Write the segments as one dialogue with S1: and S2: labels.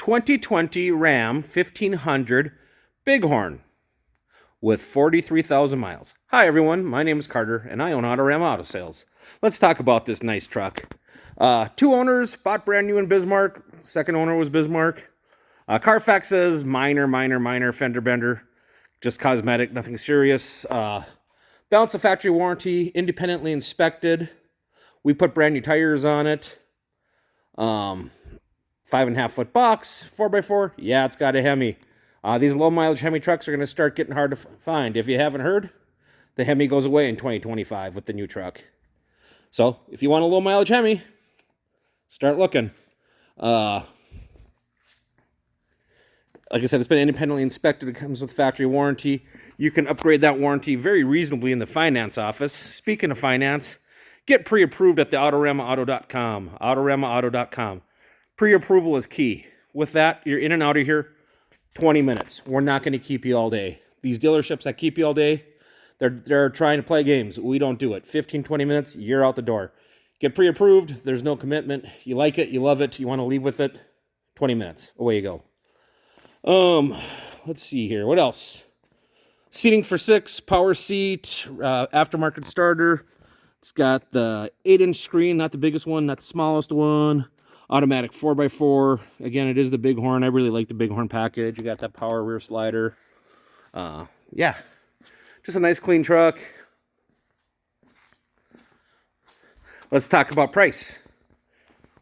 S1: 2020 Ram 1500 Bighorn with 43,000 miles. Hi everyone, my name is Carter and I own Autorama Auto Sales. Let's talk about this nice truck. Two owners, bought brand new in Bismarck. Second owner was Bismarck. Carfax says minor fender bender, just cosmetic, nothing serious. Balance of factory warranty, independently inspected. We put brand new tires on it. 5.5 foot box, 4x4. Yeah, it's got a hemi. These low mileage hemi trucks are going to start getting hard to find. If you haven't heard, the hemi goes away in 2025 with the new truck. So if you want a low mileage hemi, start looking. Like I said, it's been independently inspected. It comes with factory warranty. You can upgrade that warranty very reasonably in the finance office. Speaking of finance, get pre-approved at the AutoramaAuto.com. AutoramaAuto.com. Pre-approval is key. With that, you're in and out of here 20 minutes. We're not going to keep you all day. These dealerships that keep you all day, they're trying to play games. We don't do it. 15, 20 minutes, you're out the door. Get pre-approved. There's no commitment. You like it, you love it, you want to leave with it. 20 minutes. Away you go. Let's see here. What else? Seating for 6, power seat, aftermarket starter. It's got the 8-inch screen, not the biggest one, not the smallest one. Automatic 4x4. Again, it is the Bighorn. I really like the Bighorn package. You got that power rear slider. Yeah, just a nice clean truck. Let's talk about price.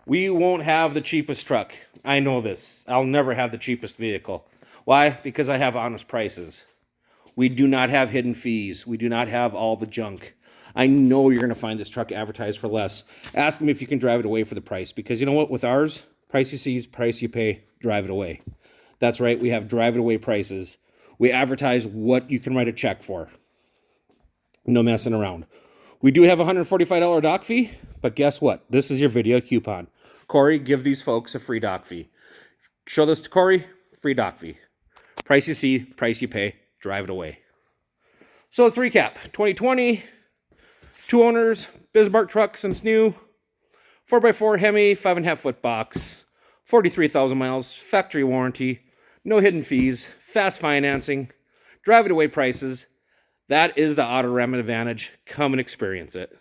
S1: We won't have the cheapest truck. I know this. I'll never have the cheapest vehicle. Why? Because I have honest prices. We do not have hidden fees. We do not have all the junk. I know you're going to find this truck advertised for less. Ask them if you can drive it away for the price. Because you know what? With ours, price you see, price you pay, drive it away. That's right. We have drive it away prices. We advertise what you can write a check for. No messing around. We do have a $145 dock fee. But guess what? This is your video coupon. Corey, give these folks a free dock fee. Show this to Corey, free dock fee. Price you see, price you pay, drive it away. So let's recap. 2020... 2 owners, Bismarck truck since new, 4x4 Hemi, 5.5 foot box, 43,000 miles, factory warranty, no hidden fees, fast financing, drive it away prices. That is the Autorama advantage. Come and experience it.